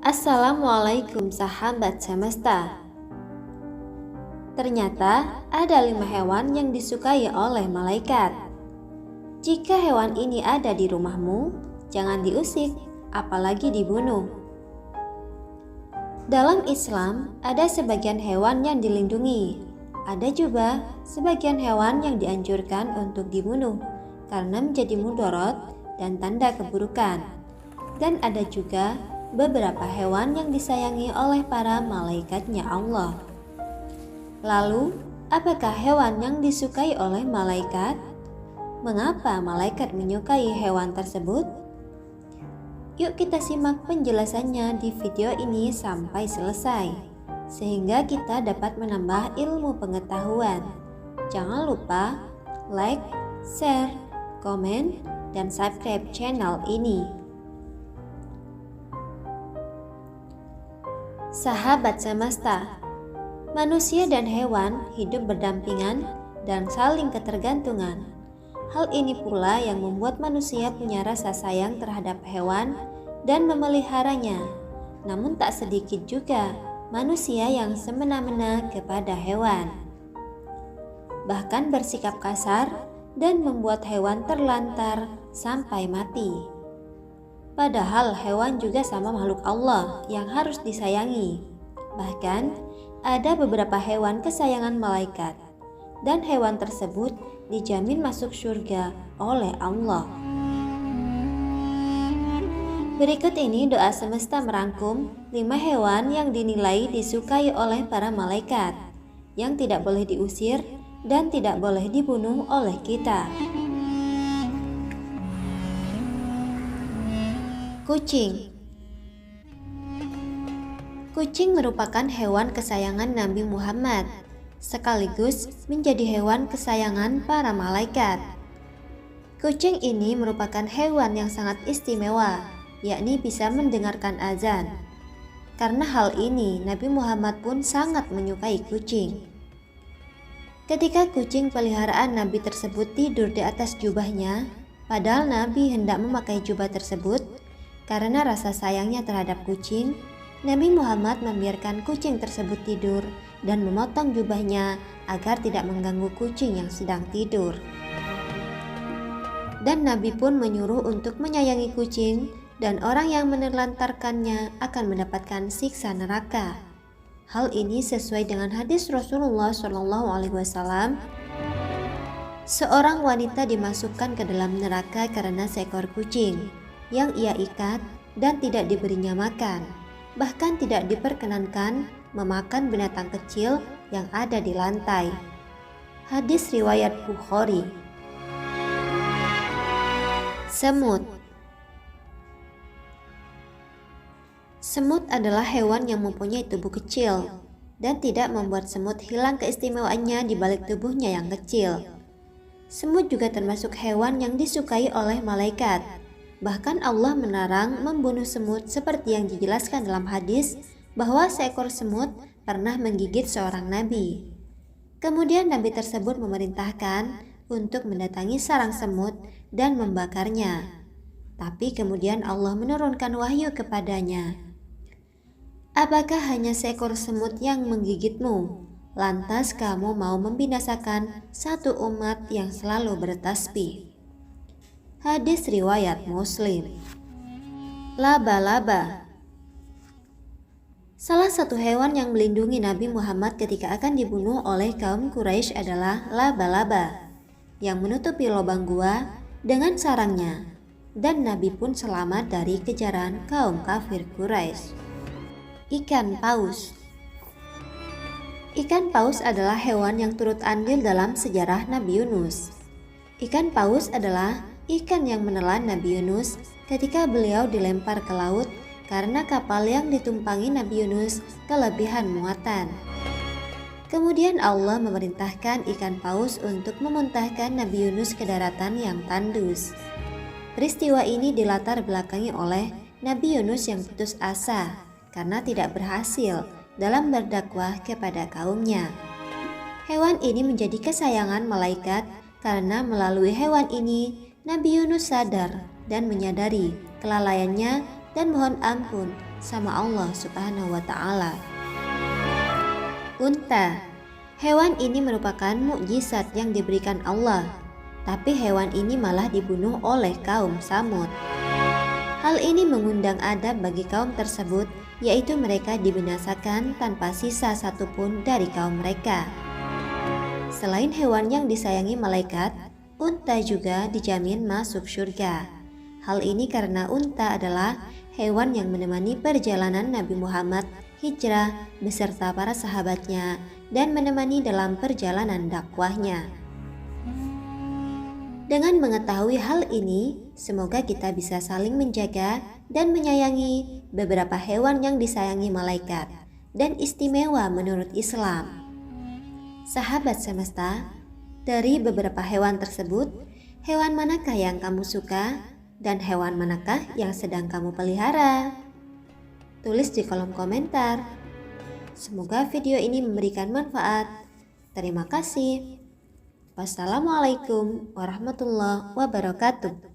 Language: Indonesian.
Assalamualaikum sahabat semesta. Ternyata ada 5 hewan yang disukai oleh malaikat. Jika hewan ini ada di rumahmu, jangan diusik, apalagi dibunuh. Dalam Islam, ada sebagian hewan yang dilindungi. Ada juga sebagian hewan yang dianjurkan untuk dibunuh karena menjadi mudarat dan tanda keburukan. Dan ada juga beberapa hewan yang disayangi oleh para malaikatnya Allah. Lalu, apakah hewan yang disukai oleh malaikat? Mengapa malaikat menyukai hewan tersebut? Yuk kita simak penjelasannya di video ini sampai selesai, sehingga kita dapat menambah ilmu pengetahuan. Jangan lupa like, share, komen, dan subscribe channel ini. Sahabat semesta, manusia dan hewan hidup berdampingan dan saling ketergantungan. Hal ini pula yang membuat manusia punya rasa sayang terhadap hewan dan memeliharanya. Namun tak sedikit juga manusia yang semena-mena kepada hewan, bahkan bersikap kasar dan membuat hewan terlantar sampai mati. Padahal hewan juga sama makhluk Allah yang harus disayangi. Bahkan ada beberapa hewan kesayangan malaikat, dan hewan tersebut dijamin masuk surga oleh Allah. Berikut ini doa semesta merangkum 5 hewan yang dinilai disukai oleh para malaikat, yang tidak boleh diusir dan tidak boleh dibunuh oleh kita. Kucing. Kucing merupakan hewan kesayangan Nabi Muhammad, sekaligus menjadi hewan kesayangan para malaikat. Kucing ini merupakan hewan yang sangat istimewa, yakni bisa mendengarkan azan. Karena hal ini, Nabi Muhammad pun sangat menyukai kucing. Ketika kucing peliharaan Nabi tersebut tidur di atas jubahnya, padahal Nabi hendak memakai jubah tersebut, karena rasa sayangnya terhadap kucing, Nabi Muhammad membiarkan kucing tersebut tidur dan memotong jubahnya agar tidak mengganggu kucing yang sedang tidur. Dan Nabi pun menyuruh untuk menyayangi kucing, dan orang yang menelantarkannya akan mendapatkan siksa neraka. Hal ini sesuai dengan hadis Rasulullah SAW. Seorang wanita dimasukkan ke dalam neraka karena seekor kucing yang ia ikat dan tidak diberinya makan, bahkan tidak diperkenankan memakan binatang kecil yang ada di lantai. Hadis riwayat Bukhari. Semut. Semut adalah hewan yang mempunyai tubuh kecil dan tidak membuat semut hilang keistimewaannya di balik tubuhnya yang kecil. Semut juga termasuk hewan yang disukai oleh malaikat. Bahkan Allah melarang membunuh semut seperti yang dijelaskan dalam hadis bahwa seekor semut pernah menggigit seorang nabi. Kemudian nabi tersebut memerintahkan untuk mendatangi sarang semut dan membakarnya. Tapi kemudian Allah menurunkan wahyu kepadanya. Apakah hanya seekor semut yang menggigitmu? Lantas kamu mau membinasakan satu umat yang selalu bertasbih. Hadis riwayat Muslim. Laba-laba. Salah satu hewan yang melindungi Nabi Muhammad ketika akan dibunuh oleh kaum Quraisy adalah laba-laba yang menutupi lubang gua dengan sarangnya, dan Nabi pun selamat dari kejaran kaum kafir Quraisy. Ikan paus. Ikan paus adalah hewan yang turut andil dalam sejarah Nabi Yunus. Ikan paus adalah ikan yang menelan Nabi Yunus ketika beliau dilempar ke laut karena kapal yang ditumpangi Nabi Yunus kelebihan muatan. Kemudian Allah memerintahkan ikan paus untuk memuntahkan Nabi Yunus ke daratan yang tandus. Peristiwa ini dilatar belakangi oleh Nabi Yunus yang putus asa karena tidak berhasil dalam berdakwah kepada kaumnya. Hewan ini menjadi kesayangan malaikat karena melalui hewan ini Nabi Yunus sadar dan menyadari kelalaiannya dan mohon ampun sama Allah Subhanahu wa Ta'ala. Unta. Hewan ini merupakan mukjizat yang diberikan Allah, tapi hewan ini malah dibunuh oleh kaum Tsamud. Hal ini mengundang adab bagi kaum tersebut, yaitu mereka dibinasakan tanpa sisa satupun dari kaum mereka. Selain hewan yang disayangi malaikat, unta juga dijamin masuk surga. Hal ini karena unta adalah hewan yang menemani perjalanan Nabi Muhammad hijrah beserta para sahabatnya dan menemani dalam perjalanan dakwahnya. Dengan mengetahui hal ini, semoga kita bisa saling menjaga dan menyayangi beberapa hewan yang disayangi malaikat dan istimewa menurut Islam. Sahabat semesta, dari beberapa hewan tersebut, hewan manakah yang kamu suka dan hewan manakah yang sedang kamu pelihara? Tulis di kolom komentar. Semoga video ini memberikan manfaat. Terima kasih. Wassalamualaikum warahmatullahi wabarakatuh.